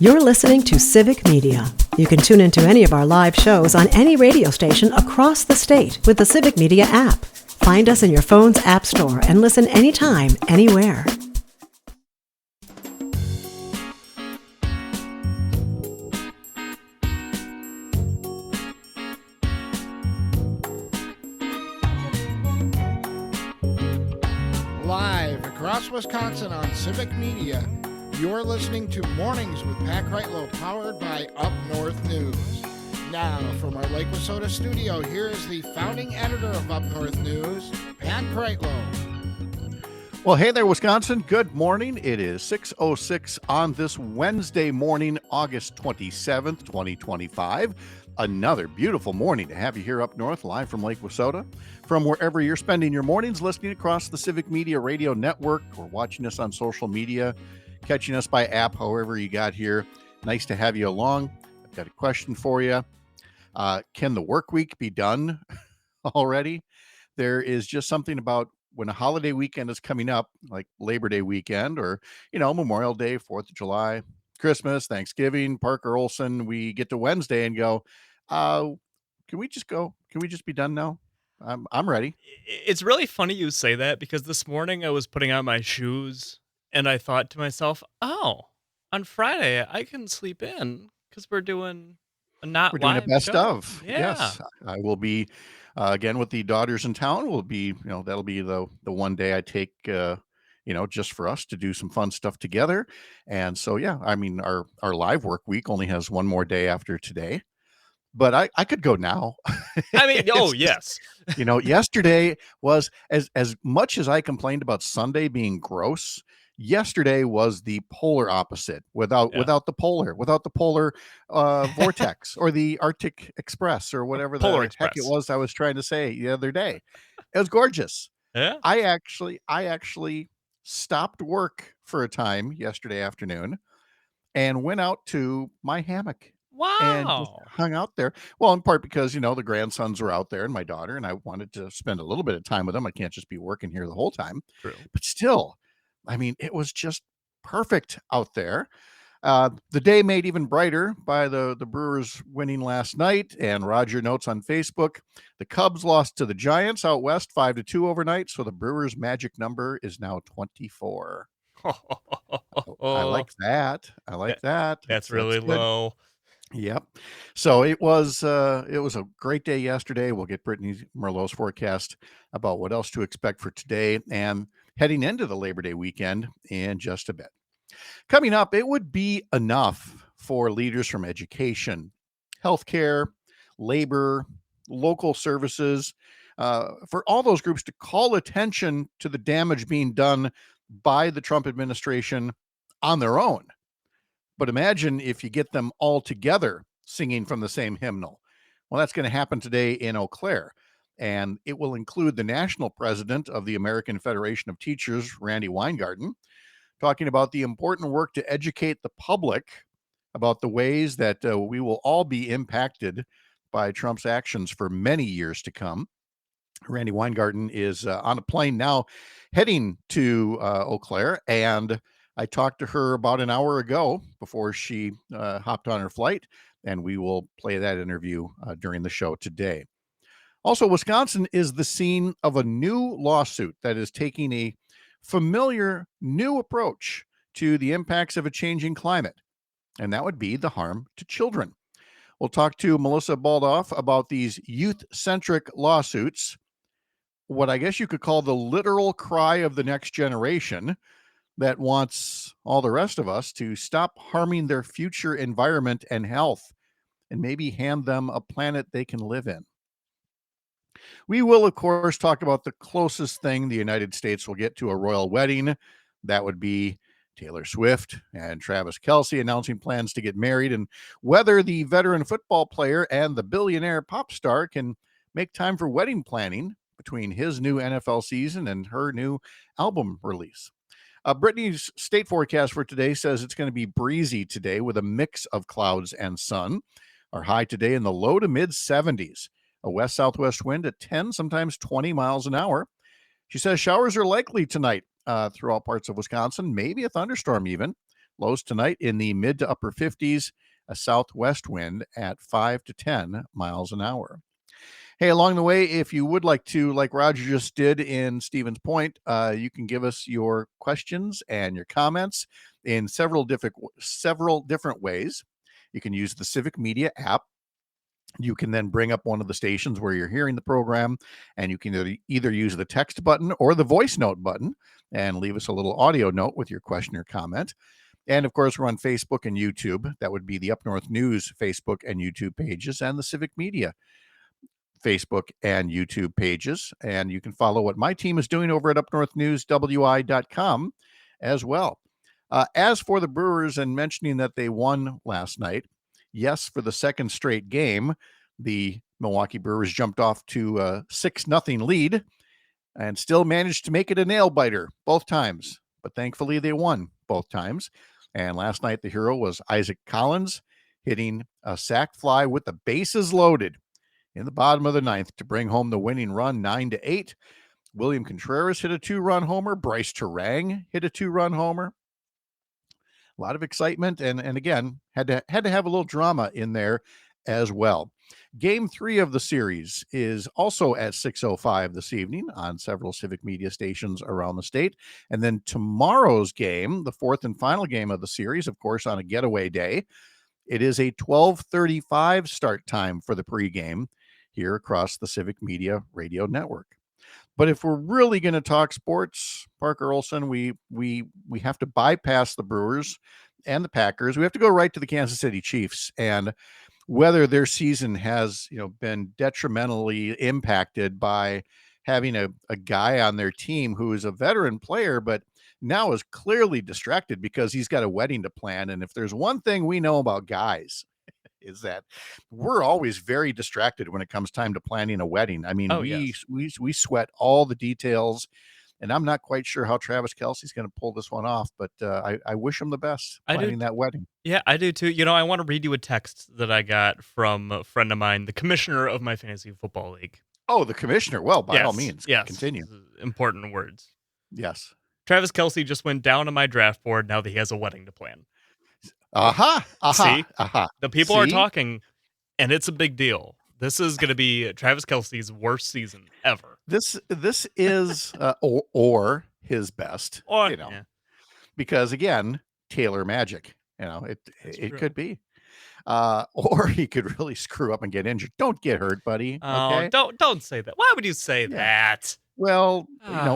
You're listening to Civic Media. You can tune into any of our live shows on any radio station across the state with the Civic Media app. Find us in your phone's app store and listen anytime, anywhere. Live across Wisconsin on Civic Media, you're listening to Mornings with Pat Kreitlow, powered by Up North News. Now, from our Lake Wissota studio, here is the founding editor of Up North News, Pat Kreitlow. Well, hey there, Wisconsin. Good morning. It is 6:06 on this Wednesday morning, August 27th, 2025. Another beautiful morning to have you here up north, live from Lake Wissota. From wherever you're spending your mornings, listening across the Civic Media Radio Network or watching us on social media, catching us by app, however you got here. Nice to have you along. I've got a question for you. Can the work week be done already? There is just something about when a holiday weekend is coming up, like Labor Day weekend or, Memorial Day, 4th of July, Christmas, Thanksgiving, Parker Olson, we get to Wednesday and go, can we just go? Can we just be done now? I'm ready. It's really funny you say that because this morning I was putting on my shoes and I thought to myself, oh, on Friday I can sleep in because we're doing a We're doing a live best show. of. Yeah. Yes. I will be, again, with the daughters in town. Will be, that'll be the one day I take, just for us to do some fun stuff together. And so, yeah, I mean, our live work week only has one more day after today. But I could go now. I mean, It's yes. yesterday was as much as I complained about Sunday being gross. Yesterday was the polar opposite without the polar vortex or the Arctic Express or whatever Polar the heck it Express. was I was trying to say the other day. It was gorgeous. Yeah. I actually stopped work for a time yesterday afternoon and went out to my hammock and just Wow. hung out there. Well, in part because, the grandsons were out there and my daughter, and I wanted to spend a little bit of time with them. I can't just be working here the whole time. True. But still, I mean, it was just perfect out there. The day made even brighter by the Brewers winning last night. And Roger notes on Facebook, the Cubs lost to the Giants out west 5-2 overnight. So the Brewers' magic number is now 24. I like that. I like that. That's really good. low. Yep. So it was a great day yesterday. We'll get Brittany Merlot's forecast about what else to expect for today and heading into the Labor Day weekend in just a bit. Coming up, it would be enough for leaders from education, healthcare, labor, local services, for all those groups to call attention to the damage being done by the Trump administration on their own. But imagine if you get them all together singing from the same hymnal. Well, that's going to happen today in Eau Claire. And it will include the national president of the American Federation of Teachers, Randy Weingarten, talking about the important work to educate the public about the ways that we will all be impacted by Trump's actions for many years to come. Randy Weingarten is on a plane now heading to Eau Claire, and I talked to her about an hour ago before she hopped on her flight, and we will play that interview during the show today. Also, Wisconsin is the scene of a new lawsuit that is taking a familiar new approach to the impacts of a changing climate, and that would be the harm to children. We'll talk to Melissa Baldoff about these youth-centric lawsuits, what I guess you could call the literal cry of the next generation that wants all the rest of us to stop harming their future environment and health and maybe hand them a planet they can live in. We will, of course, talk about the closest thing the United States will get to a royal wedding. That would be Taylor Swift and Travis Kelce announcing plans to get married, and whether the veteran football player and the billionaire pop star can make time for wedding planning between his new NFL season and her new album release. Brittany's state forecast for today says it's going to be breezy today with a mix of clouds and sun. Our high today in the low to mid 70s. A west-southwest wind at 10, sometimes 20 miles an hour. She says showers are likely tonight throughout parts of Wisconsin, maybe a thunderstorm even. Lows tonight in the mid to upper 50s, a southwest wind at 5 to 10 miles an hour. Hey, along the way, if you would like to, like Roger just did in Stevens Point, you can give us your questions and your comments in several different ways. You can use the Civic Media app. You can then bring up one of the stations where you're hearing the program, and you can either use the text button or the voice note button and leave us a little audio note with your question or comment. And of course, we're on Facebook and YouTube. That would be the Up North News Facebook and YouTube pages, and the Civic Media Facebook and YouTube pages. And you can follow what my team is doing over at upnorthnewswi.com as well. As for the Brewers and mentioning that they won last night, yes, for the second straight game, the Milwaukee Brewers jumped off to a 6-0 lead and still managed to make it a nail biter both times. But thankfully, they won both times. And last night, the hero was Isaac Collins hitting a sac fly with the bases loaded in the bottom of the ninth to bring home the winning run 9-8. William Contreras hit a 2-run homer. Bryce Terang hit a 2-run homer. A lot of excitement, and again, had to have a little drama in there as well. Game 3 of the series is also at 6:05 this evening on several Civic Media stations around the state. And then tomorrow's game, the fourth and final game of the series, of course, on a getaway day, it is a 12:35 start time for the pregame here across the Civic Media radio network. But if we're really going to talk sports, Parker Olson, we have to bypass the Brewers and the Packers. We have to go right to the Kansas City Chiefs, and whether their season has been detrimentally impacted by having a guy on their team who is a veteran player, but now is clearly distracted because he's got a wedding to plan. And if there's one thing we know about guys, is that we're always very distracted when it comes time to planning a wedding. I mean, we sweat all the details, and I'm not quite sure how Travis Kelce's going to pull this one off, but I wish him the best planning that wedding. Yeah, I do too. I want to read you a text that I got from a friend of mine, the commissioner of my fantasy football league. Oh, the commissioner. Well, by all means, continue. Important words. Yes. Travis Kelce just went down on my draft board now that he has a wedding to plan. See, the people are talking, and it's a big deal. This is going to be Travis Kelce's worst season ever. This is or his best, because again, Taylor magic. It could be, or he could really screw up and get injured. Don't get hurt, buddy. Okay? Don't say that. Why would you say that? Well,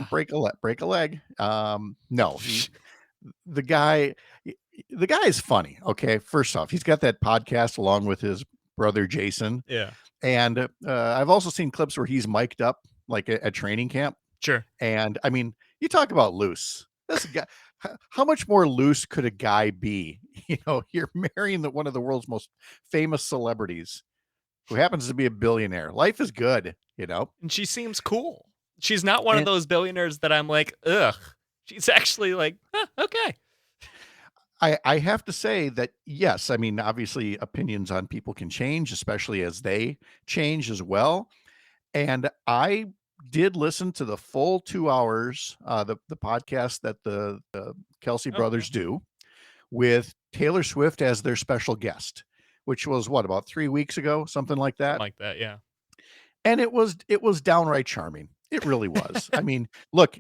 break a leg. No, the guy is funny. Okay, first off, he's got that podcast along with his brother Jason. Yeah, and I've also seen clips where he's mic'd up like at training camp. Sure. And I mean, you talk about loose. This guy, how much more loose could a guy be? You're marrying one of the world's most famous celebrities, who happens to be a billionaire. Life is good, And she seems cool. She's not one of those billionaires that I'm like, ugh. She's actually like, okay. I have to say that, yes, I mean, obviously opinions on people can change, especially as they change as well. And I did listen to the full 2 hours, the podcast that the Kelce brothers do with Taylor Swift as their special guest, which was about 3 weeks ago, something like that. Like that, yeah. And it was downright charming. It really was. I mean, look,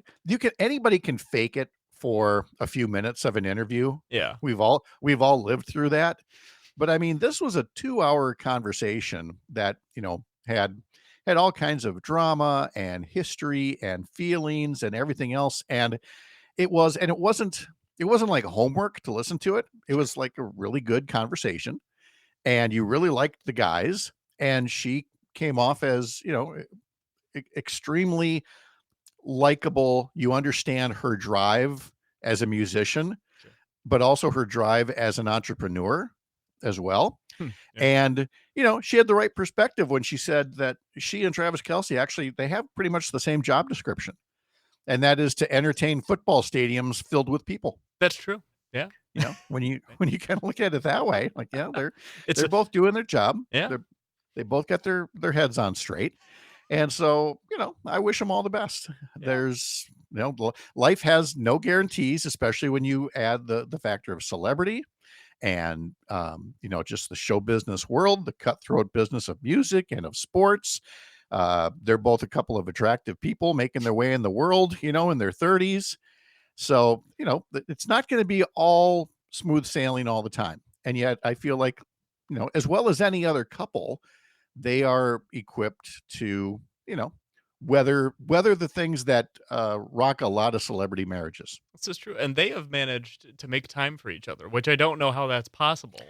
anybody can fake it for a few minutes of an interview. Yeah. We've all lived through that. But I mean, this was a 2-hour conversation that, had all kinds of drama and history and feelings and everything else. And it wasn't like homework to listen to it. It was like a really good conversation, and you really liked the guys, and she came off as, extremely likable. You understand her drive as a musician, sure, but also her drive as an entrepreneur as well. Yeah. And, she had the right perspective when she said that she and Travis Kelce, actually, they have pretty much the same job description. And that is to entertain football stadiums filled with people. That's true. Yeah. When you kind of look at it that way, like, they're both doing their job. Yeah. They both got their heads on straight. And so, I wish them all the best. Yeah. There's, life has no guarantees, especially when you add the factor of celebrity and, just the show business world, the cutthroat business of music and of sports. They're both a couple of attractive people making their way in the world, in their 30s. So, it's not going to be all smooth sailing all the time. And yet I feel like, as well as any other couple, they are equipped to, weather the things that rock a lot of celebrity marriages. This is true. And they have managed to make time for each other, which I don't know how that's possible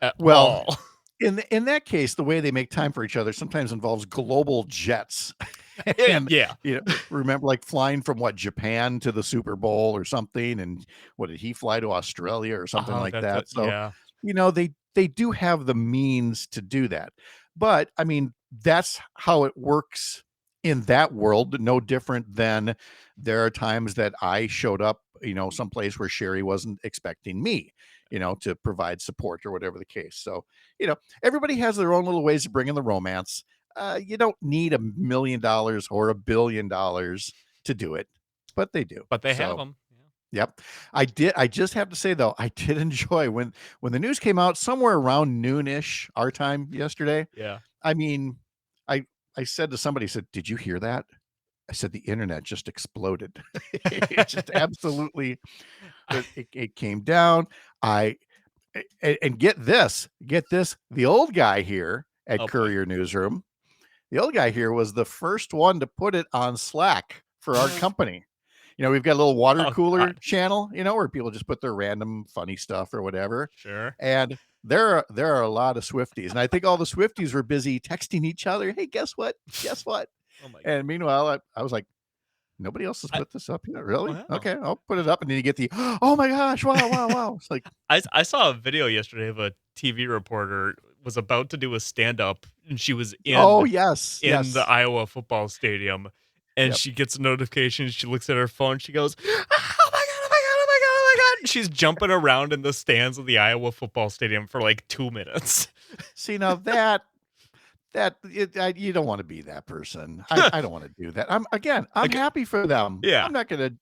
at Well, all. in that case, the way they make time for each other sometimes involves global jets. Yeah. And, Yeah. remember like flying from Japan to the Super Bowl or something. And what did he fly to Australia or something Oh, like that? So, yeah. they do have the means to do that. But I mean, that's how it works in that world, no different than there are times that I showed up, someplace where Sherry wasn't expecting me, to provide support or whatever the case. So, everybody has their own little ways of bringing the romance. You don't need $1 million or $1 billion to do it, but they do. But they have So, them. yep. I just have to say though, I did enjoy when the news came out somewhere around noonish our time yesterday. Yeah. I mean, I I said to somebody, said, "Did you hear that?" I said, "The internet just exploded." It just absolutely it came down. I and get this, the old guy here at Oh boy. Courier Newsroom, the old guy here was the first one to put it on Slack for our company. We've got a little water Oh cooler God. channel, where people just put their random funny stuff or whatever. Sure. And there are a lot of Swifties. And I think all the Swifties were busy texting each other, "Hey, guess what? Guess what?" Oh my God. And meanwhile, I was like, "Nobody else has put this up yet? Really? Wow. Okay, I'll put it up." And then you get the, "Oh my gosh, wow, wow, wow." It's like, I saw a video yesterday of a TV reporter was about to do a stand up and she was "Oh, yes, in the yes. Iowa football stadium and Yep. she gets a notification. She looks at her phone. She goes, "Oh my God, oh my God, oh my God, oh my God." She's jumping around in the stands of the Iowa football stadium for like 2 minutes. See, now you don't want to be that person. I don't want to do that. I'm Like, happy for them. yeah. I'm not going to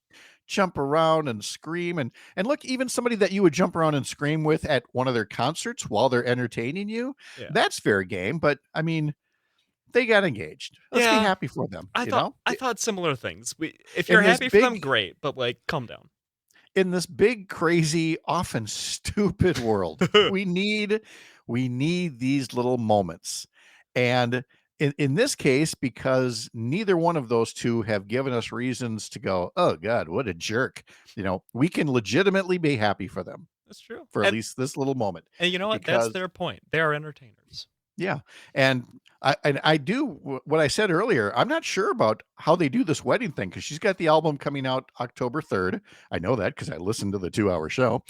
jump around and scream and look, even somebody that you would jump around and scream with at one of their concerts while they're entertaining you, Yeah. that's fair game. But I mean, they got engaged. Let's be Yeah. happy for them. I thought similar things. If you're In this happy for them, big great, but like calm down. in this big, crazy, often stupid world, we need these little moments. And in this case, because neither one of those two have given us reasons to go, "Oh God, what a jerk." We can legitimately be happy for them That's true. for at least this little moment. And you know what? That's Because their point. They are entertainers. yeah, and I do what I said earlier. I'm not sure about how they do this wedding thing because she's got the album coming out October 3rd. I know that because I listened to the 2-hour show.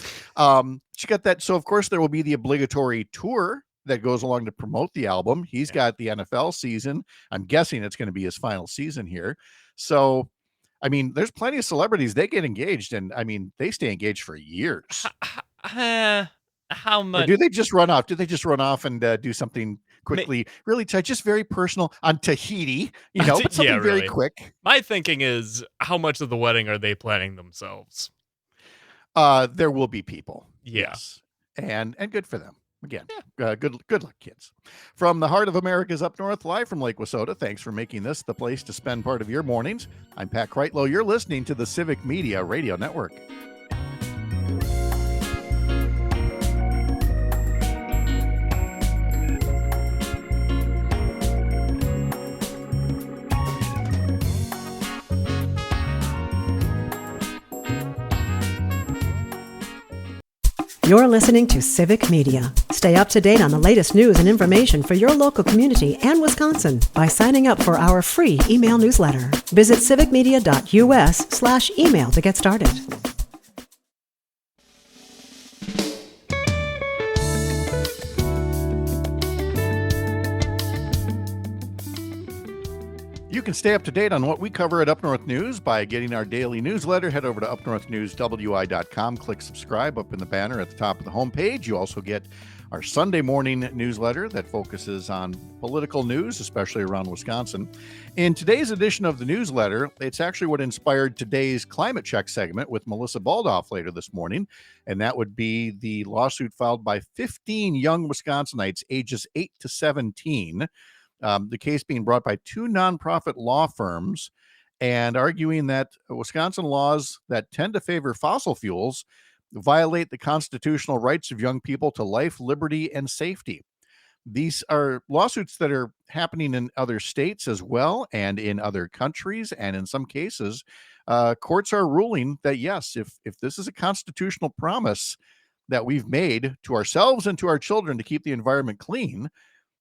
She got that, so of course there will be the obligatory tour that goes along to promote the album. He's Yeah. got the NFL season. I'm guessing it's going to be his final season here. So, I mean, there's plenty of celebrities they get engaged, and I mean, they stay engaged for years. How Or much? do they just run off? Do they just run off and do something quickly, really tight, just very personal on Tahiti, but something Yeah, very really. quick? My thinking is, how much of the wedding are they planning themselves? There will be people. Yeah. Yes. And good for them. Again, good luck, kids. From the heart of America's up north, live from Lake Wissota, thanks for making this the place to spend part of your mornings. I'm Pat Kreitlow. You're listening to the Civic Media Radio Network. You're listening to Civic Media. Stay up to date on the latest news and information for your local community and Wisconsin by signing up for our free email newsletter. Visit civicmedia.us/email to get started. You can stay up to date on what we cover at Up North News by getting our daily newsletter. Head over to upnorthnewswi.com, click subscribe up in the banner at the top of the homepage. You also get our Sunday morning newsletter that focuses on political news, especially around Wisconsin. In today's edition of the newsletter, it's actually what inspired today's Climate Check segment with Melissa Baldoff later this morning, and that would be the lawsuit filed by 15 young Wisconsinites ages 8 to 17. The case being brought by two nonprofit law firms and arguing that Wisconsin laws that tend to favor fossil fuels violate the constitutional rights of young people to life, liberty, and safety. These are lawsuits that are happening in other states as well and in other countries. And in some cases, courts are ruling that, yes, if this is a constitutional promise that we've made to ourselves and to our children to keep the environment clean,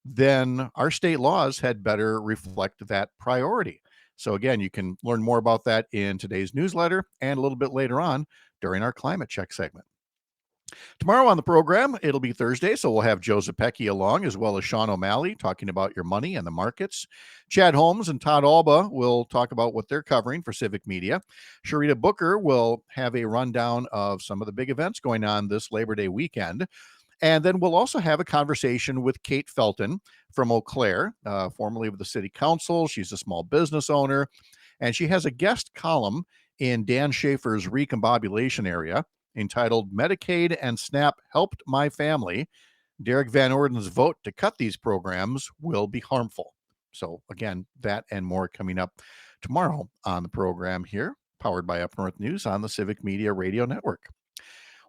then our state laws had better reflect that priority. So again, you can learn more about that in today's newsletter and a little bit later on during our Climate Check segment. Tomorrow on the program, it'll be Thursday, so we'll have Joe Zepecki along, as well as Sean O'Malley talking about your money and the markets. Chad Holmes and Todd Alba will talk about what they're covering for Civic Media. Sharita Booker will have a rundown of some of the big events going on this Labor Day weekend. And then we'll also have a conversation with Kate Felton from Eau Claire, formerly of the city council. She's a small business owner, and she has a guest column in Dan Schaefer's recombobulation area entitled Medicaid and SNAP Helped My Family. Derek Van Orden's vote to cut these programs will be harmful. So again, that and more coming up tomorrow on the program here, powered by Up North News on the Civic Media Radio Network.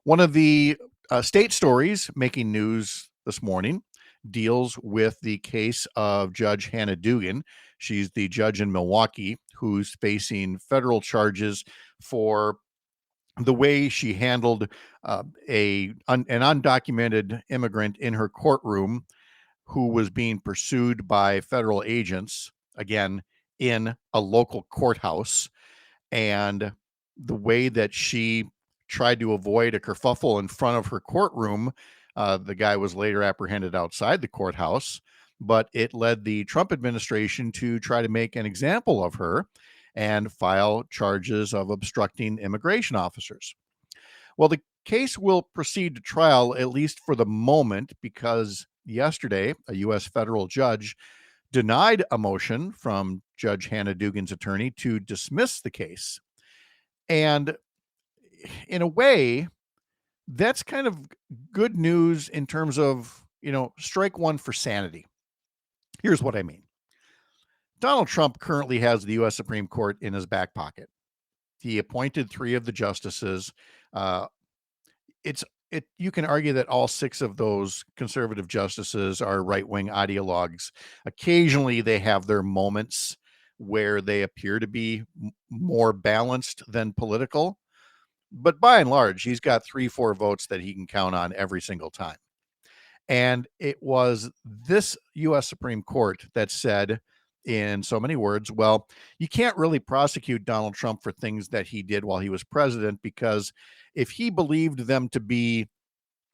One of the state stories making news this morning deals with the case of Judge Hannah Dugan. She's the judge in Milwaukee who's facing federal charges for the way she handled an undocumented immigrant in her courtroom who was being pursued by federal agents, again, in a local courthouse. And the way that she tried to avoid a kerfuffle in front of her courtroom. The guy was later apprehended outside the courthouse, but it led the Trump administration to try to make an example of her and file charges of obstructing immigration officers. Well, the case will proceed to trial, at least for the moment, because yesterday, a U.S. federal judge denied a motion from Judge Hannah Dugan's attorney to dismiss the case. And in a way, that's kind of good news in terms of, strike one for sanity. Here's what I mean. Donald Trump currently has the U.S. Supreme Court in his back pocket. He appointed 3 of the justices. You can argue that all 6 of those conservative justices are right-wing ideologues. Occasionally, they have their moments where they appear to be more balanced than political. But by and large, he's got 3-4 votes that he can count on every single time. And it was this U.S. Supreme Court that said, in so many words, well, you can't really prosecute Donald Trump for things that he did while he was president, because if he believed them to be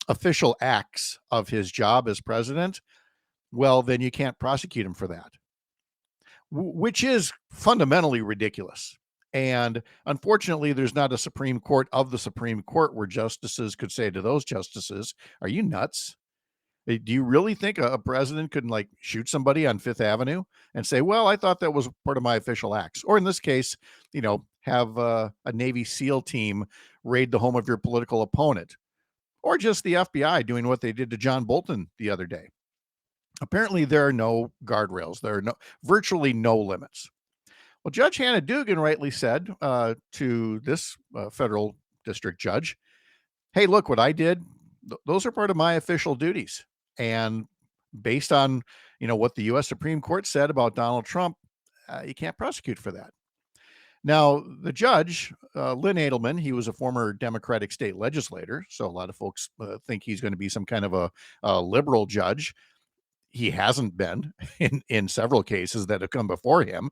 official acts of his job as president, well, then you can't prosecute him for that, which is fundamentally ridiculous. And unfortunately, there's not a Supreme Court of the Supreme Court where justices could say to those justices, are you nuts? Do you really think a president could shoot somebody on Fifth Avenue and say, well, I thought that was part of my official acts? Or in this case, have a Navy SEAL team raid the home of your political opponent, or just the FBI doing what they did to John Bolton the other day. Apparently, there are no guardrails. There are virtually no limits. Well, Judge Hannah Dugan rightly said to this federal district judge, hey, look, what I did, those are part of my official duties. And based on, what the U.S. Supreme Court said about Donald Trump, you can't prosecute for that. Now, the judge, Lynn Edelman, he was a former Democratic state legislator, so a lot of folks think he's going to be some kind of a liberal judge. He hasn't been in several cases that have come before him.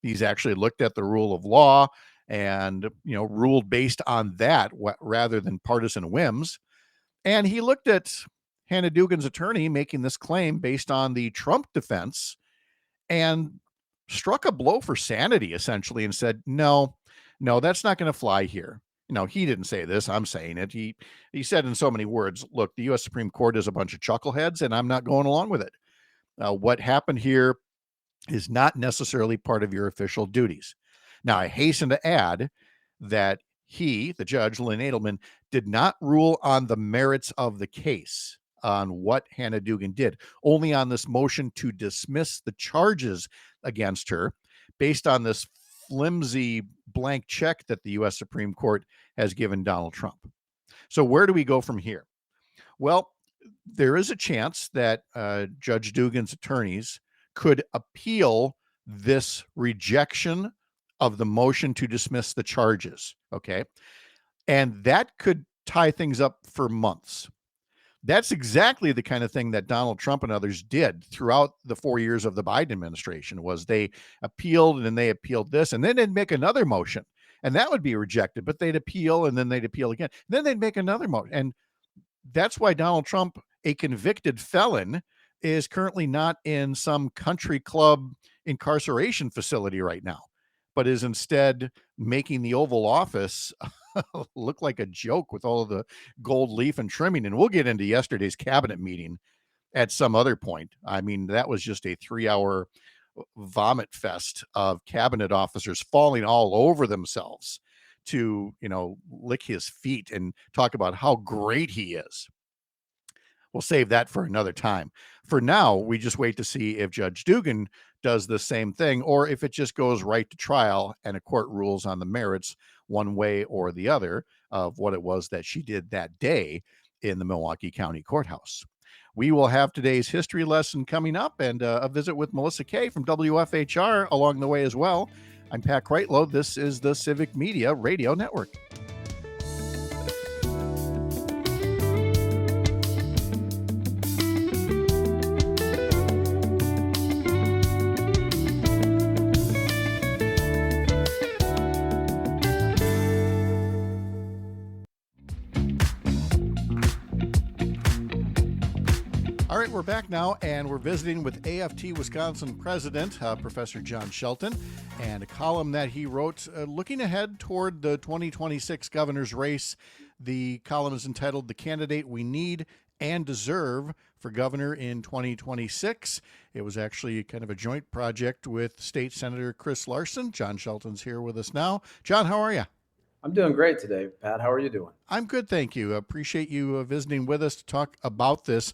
He's actually looked at the rule of law and, ruled based on that rather than partisan whims. And he looked at Hannah Dugan's attorney making this claim based on the Trump defense and struck a blow for sanity essentially and said, no, that's not going to fly here. He didn't say this. I'm saying it. He said in so many words, look, the U.S. Supreme Court is a bunch of chuckleheads and I'm not going along with it. What happened here is not necessarily part of your official duties. Now, I hasten to add that the judge, Lynn Edelman, did not rule on the merits of the case, on what Hannah Dugan did, only on this motion to dismiss the charges against her based on this flimsy blank check that the U.S. Supreme Court has given Donald Trump. So where do we go from here? Well, there is a chance that Judge Dugan's attorneys could appeal this rejection of the motion to dismiss the charges. Okay. And that could tie things up for months. That's exactly the kind of thing that Donald Trump and others did throughout the 4 years of the Biden administration. Was they appealed and then they appealed this, and then they'd make another motion and that would be rejected, but they'd appeal and then they'd appeal again. Then they'd make another motion. And that's why Donald Trump, a convicted felon, is currently not in some country club incarceration facility right now, but is instead making the Oval Office look like a joke with all of the gold leaf and trimming. And we'll get into yesterday's cabinet meeting at some other point. I mean, that was just a 3-hour vomit fest of cabinet officers falling all over themselves to, lick his feet and talk about how great he is. We'll save that for another time. For now, we just wait to see if Judge Dugan does the same thing, or if it just goes right to trial and a court rules on the merits one way or the other of what it was that she did that day in the Milwaukee County Courthouse. We will have today's history lesson coming up and a visit with Melissa Kay from WFHR along the way as well. I'm Pat Kreitlow. This is the Civic Media Radio Network. All right, we're back now, and we're visiting with AFT Wisconsin President, Professor John Shelton, and a column that he wrote looking ahead toward the 2026 governor's race. The column is entitled "The Candidate We Need and Deserve for Governor in 2026." It was actually kind of a joint project with State Senator Chris Larson. John Shelton's here with us now. John, how are you? I'm doing great today, Pat. How are you doing? I'm good, thank you. Appreciate you visiting with us to talk about this.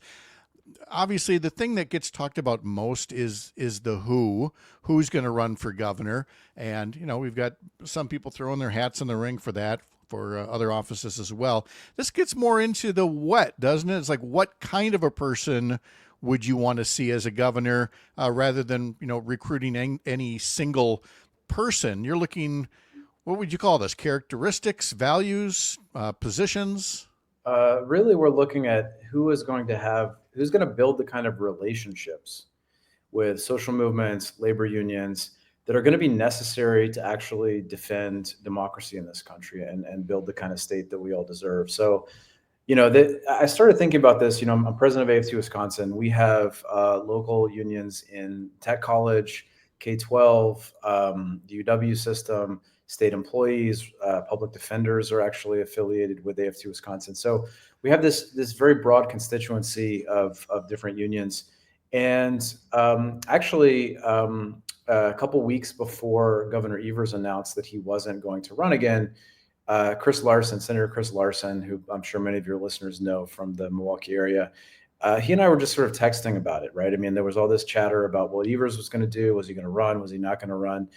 Obviously, the thing that gets talked about most is the who's going to run for governor. And, we've got some people throwing their hats in the ring for that, for other offices as well. This gets more into the what, doesn't it? It's like, what kind of a person would you want to see as a governor rather than, recruiting any single person? You're looking, what would you call this? Characteristics, values, positions? Really, we're looking at who's going to build the kind of relationships with social movements, labor unions that are going to be necessary to actually defend democracy in this country and build the kind of state that we all deserve. So, I started thinking about this. I'm president of AFT Wisconsin. We have local unions in Tech College, K-12, the UW system, state employees, public defenders are actually affiliated with AFT Wisconsin. So we have this very broad constituency of different unions. And actually, a couple weeks before Governor Evers announced that he wasn't going to run again, Senator Chris Larson, who I'm sure many of your listeners know from the Milwaukee area, he and I were just sort of texting about it, right? I mean, there was all this chatter about what Evers was going to do. Was he going to run? Was he not going to run?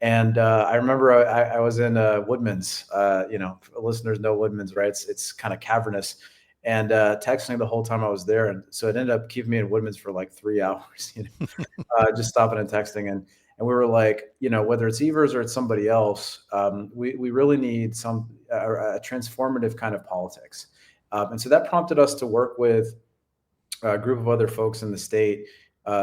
And I remember I was in Woodman's, listeners know Woodman's, right? It's kind of cavernous, and texting the whole time I was there. And so it ended up keeping me in Woodman's for like 3 hours, just stopping and texting. And we were like, whether it's Evers or it's somebody else, we really need a transformative kind of politics. And so that prompted us to work with a group of other folks in the state,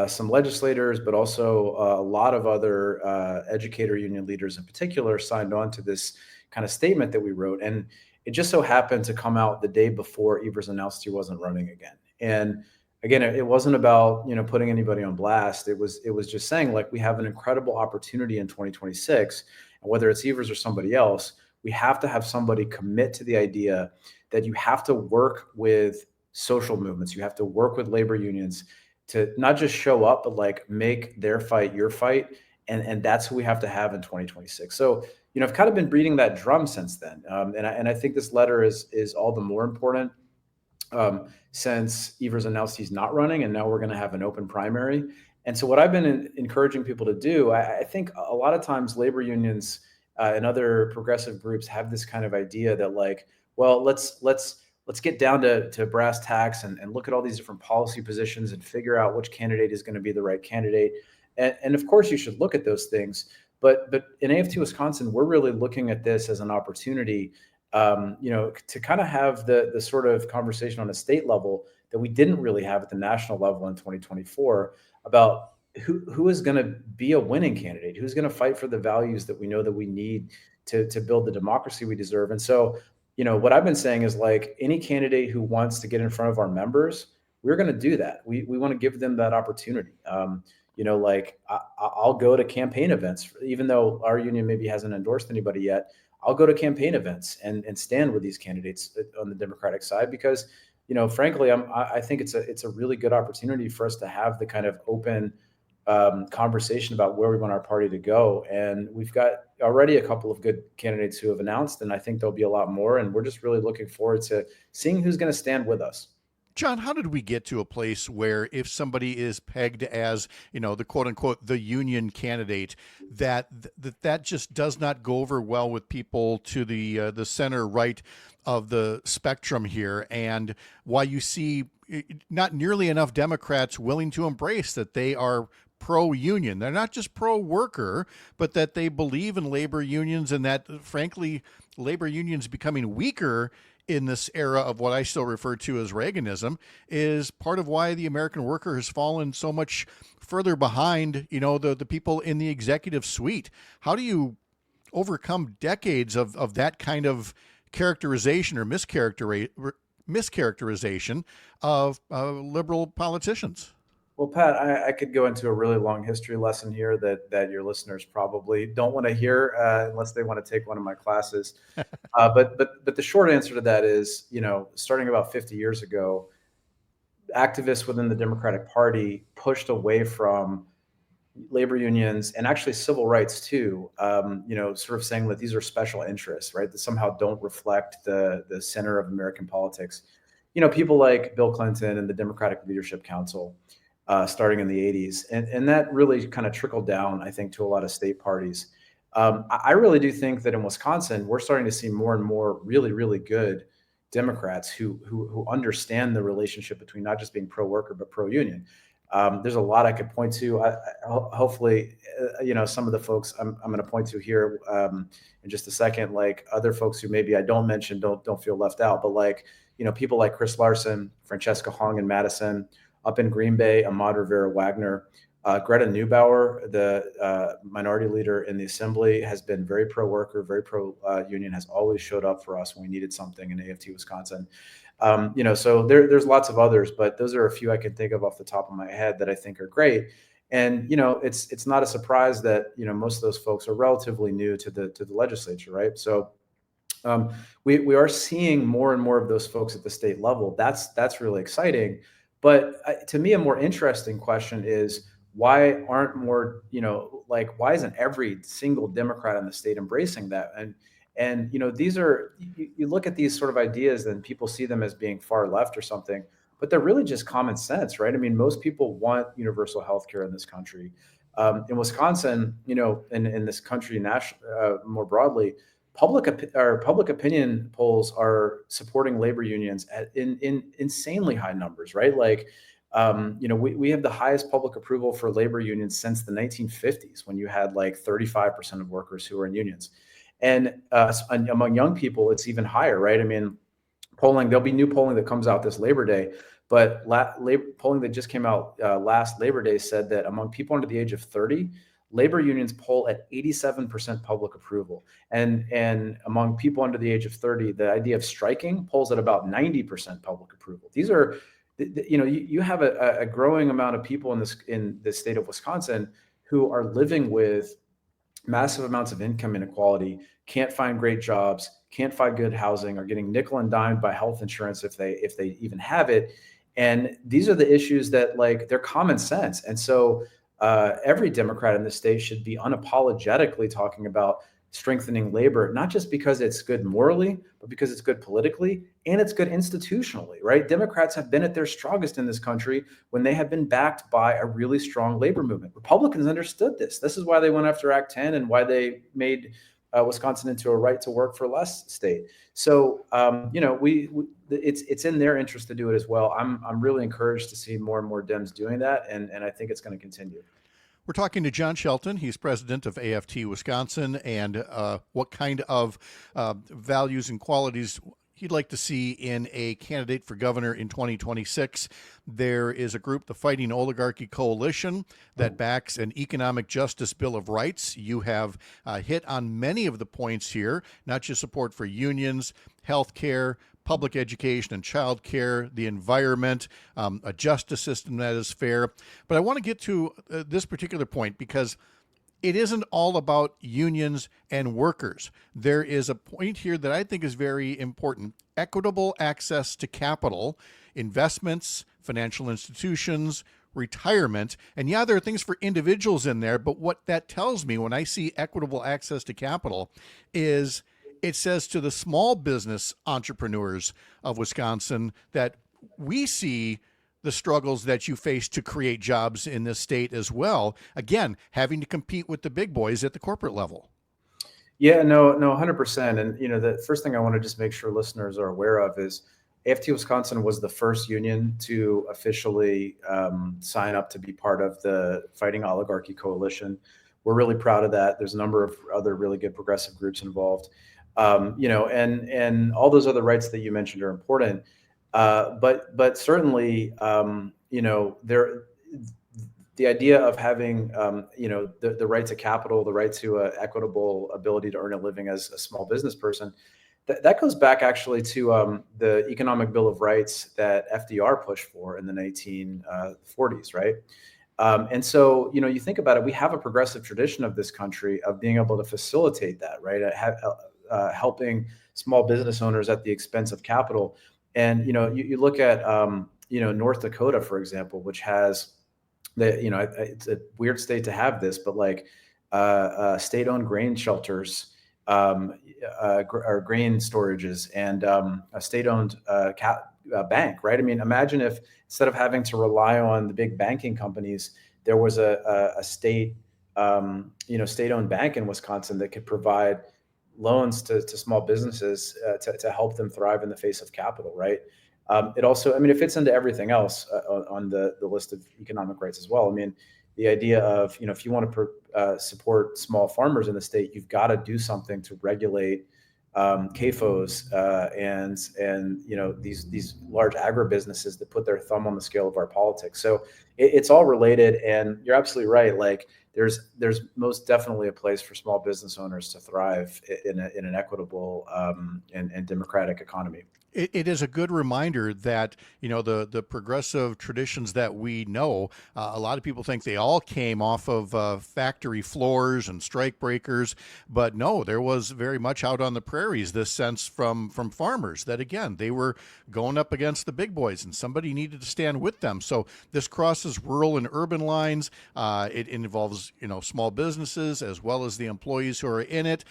some legislators, but also a lot of other educator union leaders in particular signed on to this kind of statement that we wrote. And it just so happened to come out the day before Evers announced he wasn't running again. And again, it wasn't about, putting anybody on blast. It was just saying, like, we have an incredible opportunity in 2026, and whether it's Evers or somebody else, we have to have somebody commit to the idea that you have to work with social movements, you have to work with labor unions to not just show up, but like make their fight your fight. And that's who we have to have in 2026. So, I've kind of been beating that drum since then. And I think this letter is all the more important, since Evers announced he's not running, and now we're going to have an open primary. And so, what I've been encouraging people to do, I think a lot of times labor unions and other progressive groups have this kind of idea that, like, well, let's get down to brass tacks and look at all these different policy positions and figure out which candidate is going to be the right candidate. And of course, you should look at those things. But in AFT Wisconsin, we're really looking at this as an opportunity, to kind of have the sort of conversation on a state level that we didn't really have at the national level in 2024 about who is going to be a winning candidate, who's going to fight for the values that we know that we need to build the democracy we deserve. And so, what I've been saying is, like, any candidate who wants to get in front of our members, we're going to do that. We want to give them that opportunity. I'll go to campaign events, even though our union maybe hasn't endorsed anybody yet. I'll go to campaign events and stand with these candidates on the Democratic side, because, frankly, I think it's a really good opportunity for us to have the kind of open conversation about where we want our party to go. And we've got already a couple of good candidates who have announced, and I think there'll be a lot more. And we're just really looking forward to seeing who's going to stand with us. John, how did we get to a place where if somebody is pegged as, the quote unquote, the union candidate, that just does not go over well with people to the center right of the spectrum here, and why you see not nearly enough Democrats willing to embrace that they are pro-union. They're not just pro-worker, but that they believe in labor unions, and that, frankly, labor unions becoming weaker in this era of what I still refer to as Reaganism is part of why the American worker has fallen so much further behind, the people in the executive suite. How do you overcome decades of that kind of characterization or mischaracterization of liberal politicians? Well, Pat, I could go into a really long history lesson here that your listeners probably don't want to hear unless they want to take one of my classes. But the short answer to that is, starting about 50 years ago, activists within the Democratic Party pushed away from labor unions and actually civil rights too, sort of saying that these are special interests, right? That somehow don't reflect the center of American politics. People like Bill Clinton and the Democratic Leadership Council, starting in the 80s. And that really kind of trickled down, I think, to a lot of state parties. I really do think that in Wisconsin, we're starting to see more and more really, really good Democrats who understand the relationship between not just being pro-worker, but pro-union. There's a lot I could point to. Hopefully, some of the folks I'm going to point to here in just a second, like other folks who maybe I don't mention, don't feel left out, but like, people like Chris Larson, Francesca Hong in Madison, up in Green Bay, Ahmad Rivera Wagner. Greta Neubauer, the minority leader in the assembly, has been very pro-worker, very pro-union, has always showed up for us when we needed something in AFT Wisconsin. So there's lots of others, but those are a few I can think of off the top of my head that I think are great. And, it's not a surprise that, most of those folks are relatively new to the legislature, right? So we are seeing more and more of those folks at the state level. That's really exciting. But to me, a more interesting question is, why aren't more, why isn't every single Democrat in the state embracing that? And these are, you look at these sort of ideas and people see them as being far left or something, but they're really just common sense, right? I mean, most people want universal health care in this country. In Wisconsin, in this country more broadly, public opinion polls are supporting labor unions in insanely high numbers, right? Like, we have the highest public approval for labor unions since the 1950s, when you had like 35% of workers who were in unions. And among young people, it's even higher, right? I mean, there'll be new polling that comes out this Labor Day, but polling that just came out last Labor Day said that among people under the age of 30, labor unions poll at 87% public approval. And among people under the age of 30, the idea of striking polls at about 90% public approval. These are you have a growing amount of people in the state of Wisconsin who are living with massive amounts of income inequality, can't find great jobs, can't find good housing, are getting nickel and dimed by health insurance if they even have it. And these are the issues that, like, they're common sense. And so every Democrat in the state should be unapologetically talking about strengthening labor, not just because it's good morally, but because it's good politically and it's good institutionally, right? Democrats have been at their strongest in this country when they have been backed by a really strong labor movement. Republicans understood this. This is why they went after Act 10 and why they made Wisconsin into a right to work for less state. So, it's in their interest to do it as well. I'm really encouraged to see more and more Dems doing that, and I think it's going to continue. We're talking to John Shelton. He's president of AFT Wisconsin, and what kind of values and qualities he'd like to see in a candidate for governor in 2026. There is a group, the Fighting Oligarchy Coalition, that backs an economic justice bill of rights. You have hit on many of the points here, not just support for unions, health care, public education and child care, the environment, a justice system that is fair. But I want to get to this particular point because it isn't all about unions and workers. There is a point here that I think is very important: equitable access to capital, investments, financial institutions, retirement. And yeah, there are things for individuals in there, but what that tells me when I see equitable access to capital is it says to the small business entrepreneurs of Wisconsin that we see the struggles that you face to create jobs in this state as well. Again, having to compete with the big boys at the corporate level. Yeah, no, 100%. And, the first thing I want to just make sure listeners are aware of is AFT Wisconsin was the first union to officially sign up to be part of the Fighting Oligarchy Coalition. We're really proud of that. There's a number of other really good progressive groups involved. And all those other rights that you mentioned are important. But certainly, the idea of having, the right to capital, the right to equitable ability to earn a living as a small business person, that goes back actually to the Economic Bill of Rights that FDR pushed for in the 1940s, right? And so, you think about it, we have a progressive tradition of this country of being able to facilitate that, right? Helping small business owners at the expense of capital. And, you look at, North Dakota, for example, which has it's a weird state to have this, but like state-owned grain shelters, or grain storages, and a state-owned bank, right? I mean, imagine if instead of having to rely on the big banking companies, there was a state, state-owned bank in Wisconsin that could provide loans to small businesses to help them thrive in the face of capital, right? It also, it fits into everything else on the list of economic rights as well. I mean, the idea of, if you want to support small farmers in the state, you've got to do something to regulate CAFOs and these large agribusinesses that put their thumb on the scale of our politics. So it's all related, and you're absolutely right. Like there's most definitely a place for small business owners to thrive in an equitable and democratic economy. It is a good reminder that, the progressive traditions that we know, a lot of people think they all came off of factory floors and strike breakers, but no, there was very much out on the prairies this sense from farmers that, again, they were going up against the big boys and somebody needed to stand with them. So this crosses rural and urban lines. It involves, small businesses as well as the employees who are in it.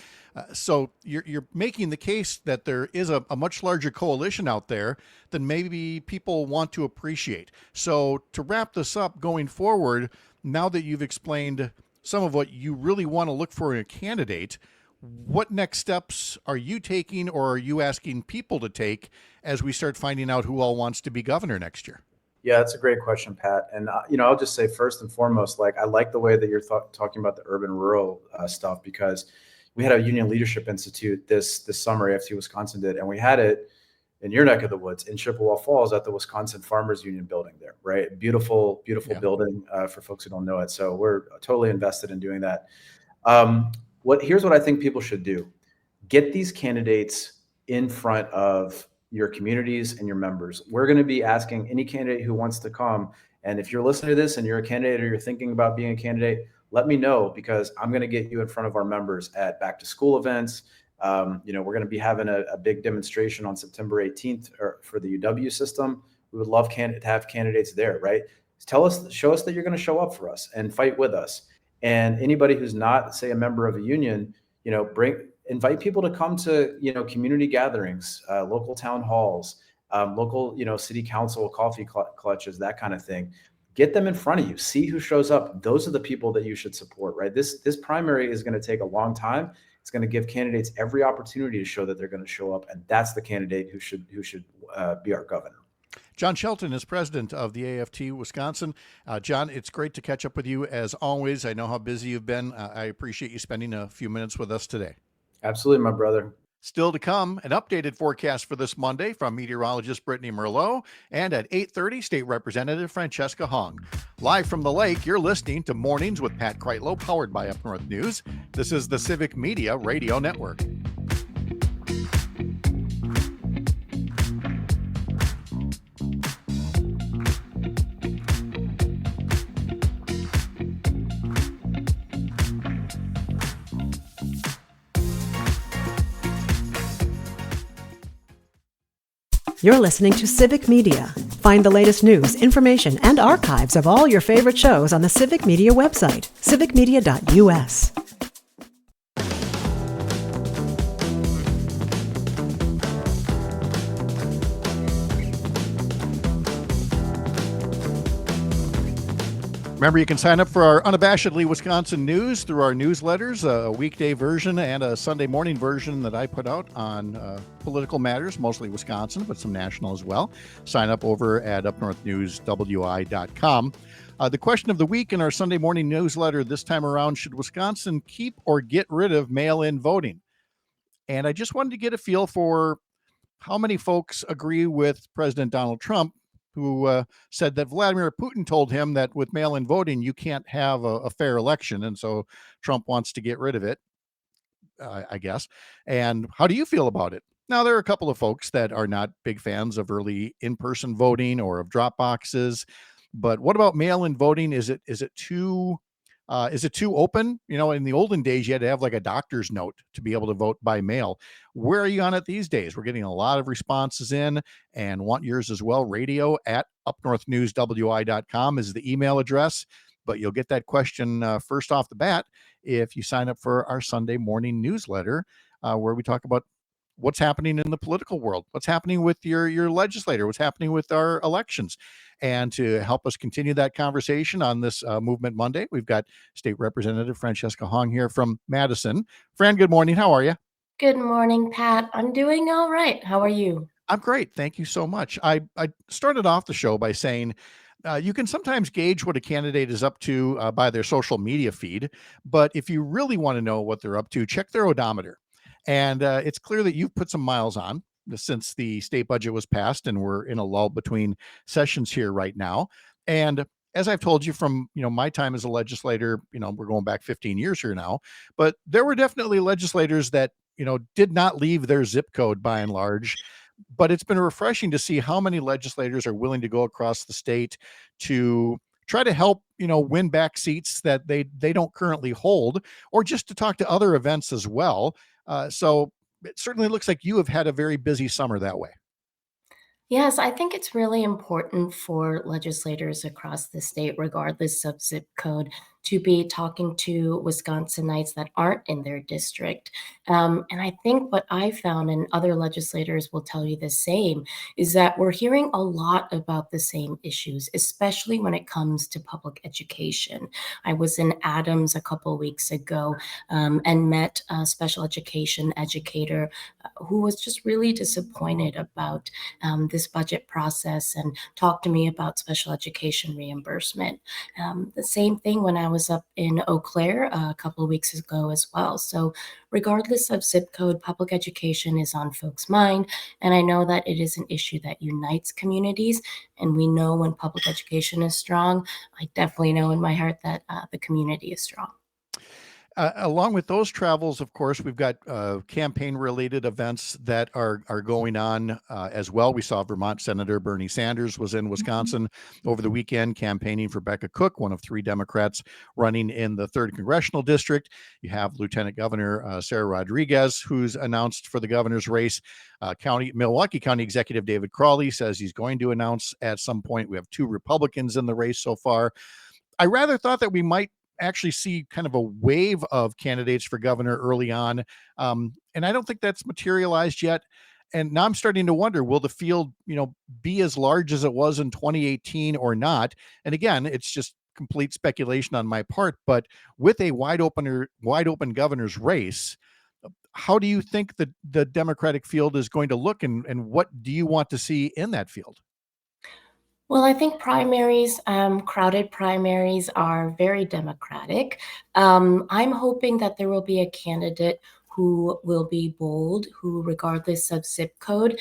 So you're making the case that there is a much larger coalition out there than maybe people want to appreciate. So to wrap this up going forward, now that you've explained some of what you really want to look for in a candidate, what next steps are you taking or are you asking people to take as we start finding out who all wants to be governor next year? Yeah, that's a great question, Pat. And, I'll just say first and foremost, I like the way that you're talking about the urban-rural stuff, because we had a Union Leadership Institute this summer, AFT Wisconsin did, and we had it in your neck of the woods in Chippewa Falls at the Wisconsin Farmers Union building there, right? Beautiful building for folks who don't know it. So we're totally invested in doing that. Here's what I think people should do. Get these candidates in front of your communities and your members. We're going to be asking any candidate who wants to come. And if you're listening to this and you're a candidate or you're thinking about being a candidate, let me know, because I'm going to get you in front of our members at back to school events. We're going to be having a big demonstration on September 18th for the UW system. We would love to have candidates there, right? Show us that you're going to show up for us and fight with us. And anybody who's not, say, a member of a union, invite people to come to, community gatherings, local town halls, local, city council coffee clutches, that kind of thing. Get them in front of you. See who shows up. Those are the people that you should support, right? This primary is going to take a long time. It's going to give candidates every opportunity to show that they're going to show up, and that's the candidate who should be our governor. John Shelton is president of the AFT Wisconsin. John, it's great to catch up with you as always. I know how busy you've been. I appreciate you spending a few minutes with us today. Absolutely, my brother. Still to come, an updated forecast for this Monday from meteorologist Brittany Merlot, and at 8:30, State Representative Francesca Hong. Live from the lake, you're listening to Mornings with Pat Kreitlow, powered by Up North News. This is the Civic Media Radio Network. You're listening to Civic Media. Find the latest news, information, and archives of all your favorite shows on the Civic Media website, civicmedia.us. Remember, you can sign up for our Unabashedly Wisconsin news through our newsletters, a weekday version and a Sunday morning version that I put out on political matters, mostly Wisconsin, but some national as well. Sign up over at upnorthnewswi.com. The question of the week in our Sunday morning newsletter this time around: should Wisconsin keep or get rid of mail-in voting? And I just wanted to get a feel for how many folks agree with President Donald Trump, who said that Vladimir Putin told him that with mail-in voting, you can't have a fair election. And so Trump wants to get rid of it, I guess. And how do you feel about it? Now, there are a couple of folks that are not big fans of early in-person voting or of drop boxes. But what about mail-in voting? Is it too open? In the olden days, you had to have like a doctor's note to be able to vote by mail. Where are you on it these days? We're getting a lot of responses in, and want yours as well. Radio at upnorthnewswi.com is the email address, but you'll get that question first off the bat if you sign up for our Sunday morning newsletter, where we talk about what's happening in the political world, what's happening with your legislator, what's happening with our elections. And to help us continue that conversation on this Movement Monday, we've got State Representative Francesca Hong here from Madison. Fran, good morning. How are you? Good morning, Pat. I'm doing all right. How are you? I'm great. Thank you so much. I started off the show by saying you can sometimes gauge what a candidate is up to by their social media feed. But if you really want to know what they're up to, check their odometer. And it's clear that you've put some miles on since the state budget was passed, and we're in a lull between sessions here right now. And as I've told you from, my time as a legislator, we're going back 15 years here now, but there were definitely legislators that, did not leave their zip code by and large. But it's been refreshing to see how many legislators are willing to go across the state to try to help, win back seats that they don't currently hold, or just to talk to other events as well. So it certainly looks like you have had a very busy summer that way. Yes, I think it's really important for legislators across the state, regardless of zip code, to be talking to Wisconsinites that aren't in their district. And I think what I found, and other legislators will tell you the same, is that we're hearing a lot about the same issues, especially when it comes to public education. I was in Adams a couple weeks ago and met a special education educator who was just really disappointed about this budget process, and talked to me about special education reimbursement. The same thing when I was up in Eau Claire a couple of weeks ago as well. So regardless of zip code, public education is on folks' mind. And I know that it is an issue that unites communities. And we know when public education is strong, I definitely know in my heart that the community is strong. Along with those travels, of course, we've got campaign-related events that are going on as well. We saw Vermont Senator Bernie Sanders was in Wisconsin over the weekend campaigning for Becca Cook, one of 3 Democrats running in the 3rd Congressional District. You have Lieutenant Governor Sarah Rodriguez, who's announced for the governor's race. Milwaukee County Executive David Crawley says he's going to announce at some point. We have 2 Republicans in the race so far. I rather thought that we might actually see kind of a wave of candidates for governor early on. And I don't think that's materialized yet. And now I'm starting to wonder, will the field, be as large as it was in 2018 or not? And again, it's just complete speculation on my part, but with a wide open governor's race, how do you think the Democratic field is going to look, and what do you want to see in that field? Well, I think crowded primaries are very democratic. I'm hoping that there will be a candidate who will be bold, who, regardless of zip code,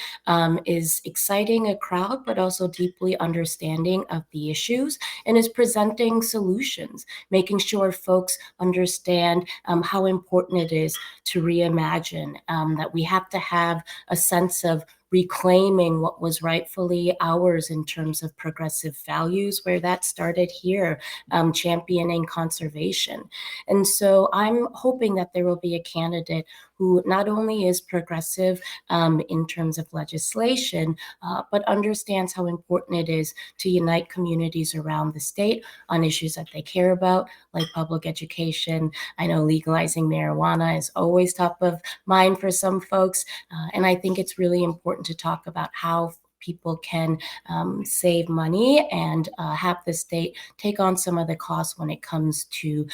is exciting a crowd, but also deeply understanding of the issues and is presenting solutions, making sure folks understand how important it is to reimagine, that we have to have a sense of reclaiming what was rightfully ours in terms of progressive values, where that started here, championing conservation. And so I'm hoping that there will be a candidate who not only is progressive in terms of legislation, but understands how important it is to unite communities around the state on issues that they care about, like public education. I know legalizing marijuana is always top of mind for some folks, and I think it's really important to talk about how people can save money and have the state take on some of the costs when it comes to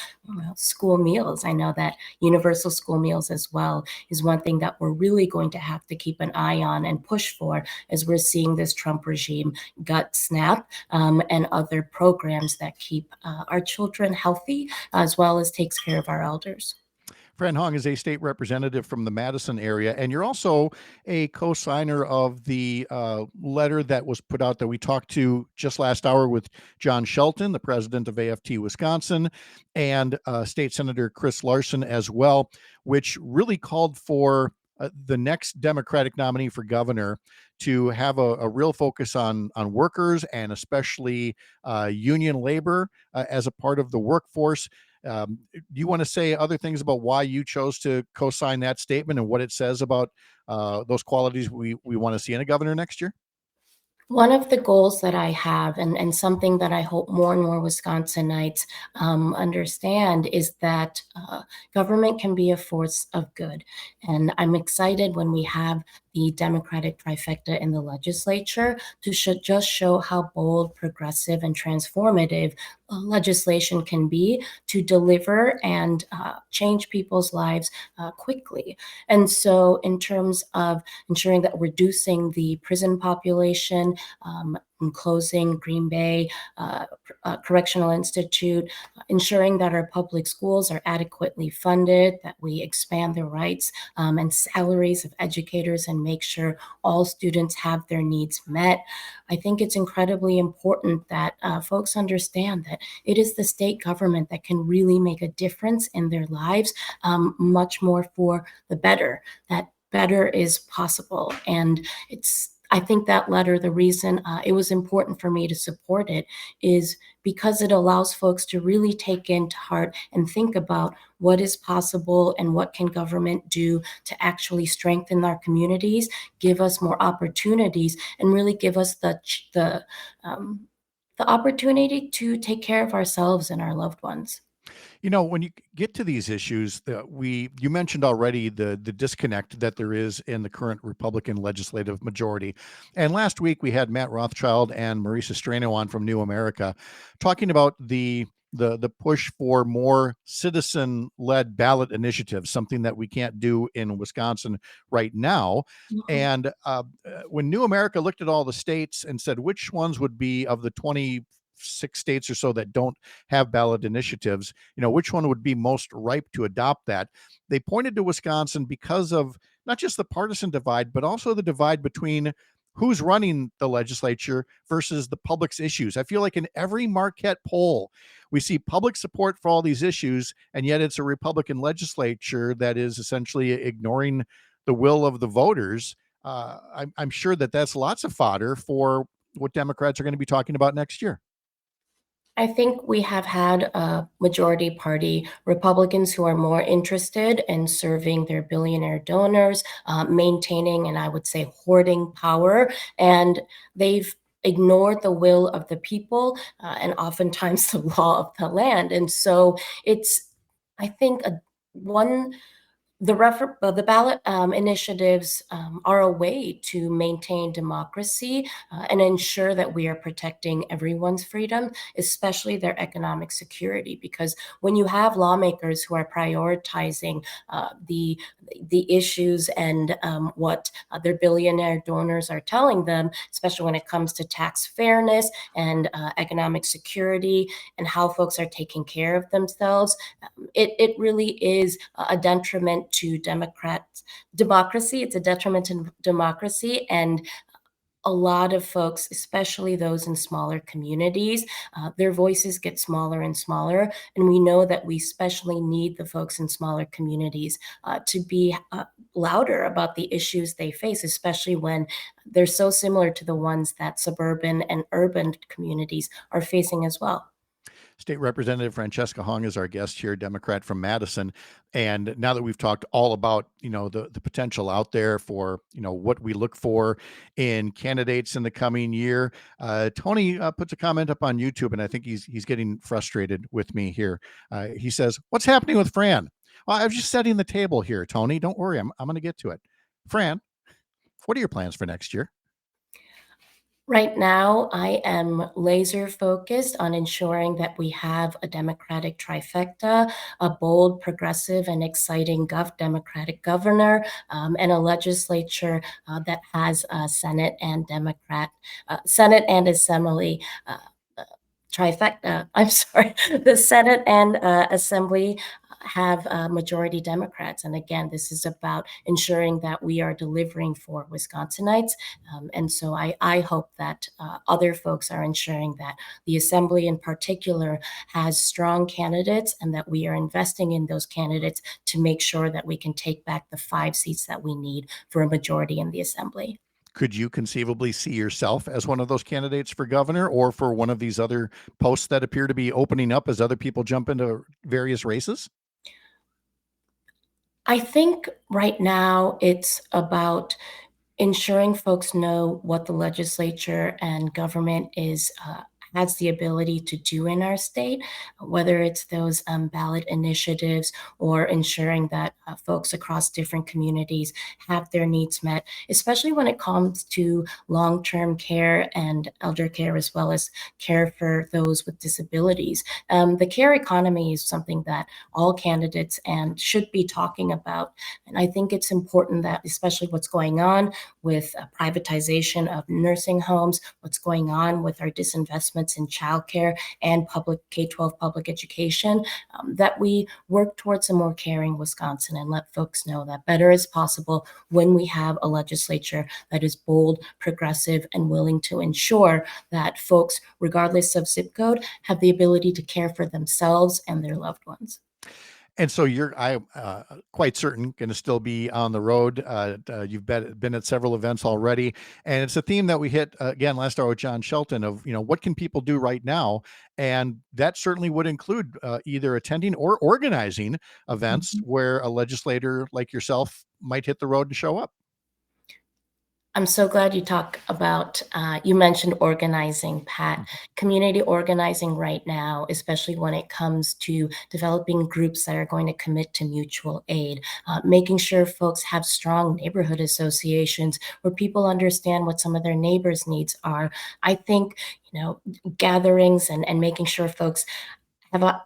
school meals. I know that universal school meals as well is one thing that we're really going to have to keep an eye on and push for as we're seeing this Trump regime gut SNAP and other programs that keep our children healthy as well as takes care of our elders. Fran Hong is a state representative from the Madison area, and you're also a co-signer of the letter that was put out that we talked to just last hour with John Shelton, the president of AFT Wisconsin, and State Senator Chris Larson as well, which really called for the next Democratic nominee for governor to have a real focus on workers and especially union labor as a part of the workforce. Do you want to say other things about why you chose to co-sign that statement and what it says about those qualities we want to see in a governor next year? One of the goals that I have, and something that I hope more and more Wisconsinites understand, is that government can be a force of good. And I'm excited when we have the Democratic trifecta in the legislature to just show how bold, progressive, and transformative legislation can be to deliver and change people's lives quickly. And so in terms of ensuring that reducing the prison population, closing Green Bay Correctional Institute, ensuring that our public schools are adequately funded, that we expand the rights and salaries of educators and make sure all students have their needs met. I think it's incredibly important that folks understand that it is the state government that can really make a difference in their lives, much more for the better, that better is possible. And I think that letter, the reason it was important for me to support it is because it allows folks to really take into heart and think about what is possible and what can government do to actually strengthen our communities, give us more opportunities, and really give us the opportunity to take care of ourselves and our loved ones. When you get to these issues, you mentioned already the disconnect that there is in the current Republican legislative majority. And last week we had Matt Rothschild and Marisa Strano on from New America talking about the push for more citizen-led ballot initiatives, something that we can't do in Wisconsin right now. And when New America looked at all the states and said which ones would be of the 26 states or so that don't have ballot initiatives, which one would be most ripe to adopt that, they pointed to Wisconsin because of not just the partisan divide, but also the divide between who's running the legislature versus the public's issues. I feel like in every Marquette poll, we see public support for all these issues, and yet it's a Republican legislature that is essentially ignoring the will of the voters. I'm sure that that's lots of fodder for what Democrats are going to be talking about next year. I think we have had majority party Republicans who are more interested in serving their billionaire donors, maintaining and I would say hoarding power, and they've ignored the will of the people and oftentimes the law of the land. And so it's, I think, one the ballot initiatives are a way to maintain democracy and ensure that we are protecting everyone's freedom, especially their economic security. Because when you have lawmakers who are prioritizing the issues and what their billionaire donors are telling them, especially when it comes to tax fairness and economic security and how folks are taking care of themselves, it really is a detriment to democracy. It's a detriment to democracy, and a lot of folks, especially those in smaller communities, their voices get smaller and smaller. And we know that we especially need the folks in smaller communities to be louder about the issues they face, especially when they're so similar to the ones that suburban and urban communities are facing as well. State Representative Francesca Hong is our guest here, Democrat from Madison. And now that we've talked all about, the potential out there for, what we look for in candidates in the coming year, Tony puts a comment up on YouTube, and I think he's getting frustrated with me here. He says, "What's happening with Fran?" Well, I was just setting the table here, Tony. Don't worry, I'm going to get to it. Fran, what are your plans for next year? Right now, I am laser focused on ensuring that we have a Democratic trifecta, a bold, progressive, and exciting Democratic governor, and a legislature that has a Senate and Assembly. Trifecta. I'm sorry, the Senate and Assembly have majority Democrats. And again, this is about ensuring that we are delivering for Wisconsinites. And so I hope that other folks are ensuring that the Assembly in particular has strong candidates and that we are investing in those candidates to make sure that we can take back the 5 seats that we need for a majority in the Assembly. Could you conceivably see yourself as one of those candidates for governor or for one of these other posts that appear to be opening up as other people jump into various races? I think right now it's about ensuring folks know what the legislature and government has the ability to do in our state, whether it's those ballot initiatives or ensuring that folks across different communities have their needs met, especially when it comes to long-term care and elder care, as well as care for those with disabilities. The care economy is something that all candidates and should be talking about. And I think it's important that, especially what's going on with privatization of nursing homes, what's going on with our disinvestments in childcare and public K-12 public education, that we work towards a more caring Wisconsin and let folks know that better is possible when we have a legislature that is bold, progressive, and willing to ensure that folks, regardless of zip code, have the ability to care for themselves and their loved ones. And so I'm quite certain, going to still be on the road. You've been at several events already, and it's a theme that we hit again last hour with John Shelton of, what can people do right now? And that certainly would include either attending or organizing events where a legislator like yourself might hit the road and show up. I'm so glad you mentioned organizing, Pat. Community organizing right now, especially when it comes to developing groups that are going to commit to mutual aid, making sure folks have strong neighborhood associations where people understand what some of their neighbors' needs are. I think, gatherings and making sure folks have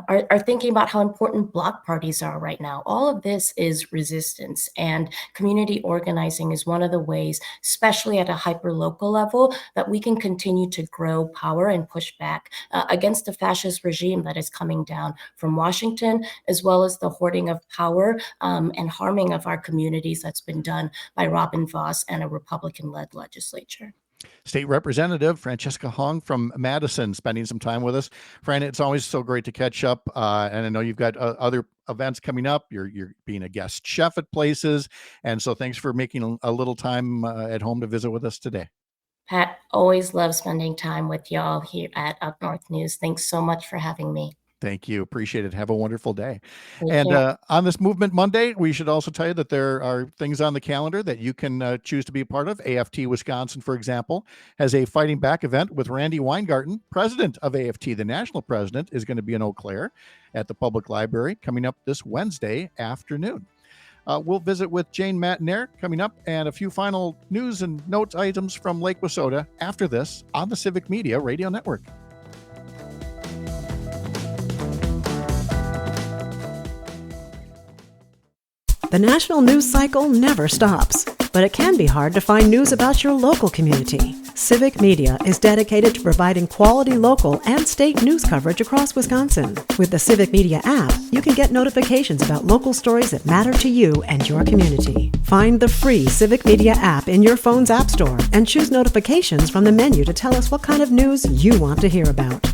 are thinking about how important block parties are right now. All of this is resistance, and community organizing is one of the ways, especially at a hyper-local level, that we can continue to grow power and push back against the fascist regime that is coming down from Washington, as well as the hoarding of power and harming of our communities that's been done by Robin Voss and a Republican-led legislature. State Representative Francesca Hong from Madison spending some time with us. Fran, it's always so great to catch up. And I know you've got other events coming up. You're being a guest chef at places. And so thanks for making a little time at home to visit with us today. Pat, always love spending time with y'all here at Up North News. Thanks so much for having me. Thank you. Appreciate it. Have a wonderful day. Take And care. on this Movement Monday, we should also tell you that there are things on the calendar that you can choose to be a part of. AFT Wisconsin, for example, has a Fighting Back event with Randy Weingarten, president of AFT. The national president is going to be in Eau Claire at the public library coming up this Wednesday afternoon. We'll visit with Jane Matinaire coming up, and a few final news and notes items from Lake Wissota after this on the Civic Media Radio Network. The national news cycle never stops, but it can be hard to find news about your local community. Civic Media is dedicated to providing quality local and state news coverage across Wisconsin. With the Civic Media app, you can get notifications about local stories that matter to you and your community. Find the free Civic Media app in your phone's app store and choose notifications from the menu to tell us what kind of news you want to hear about.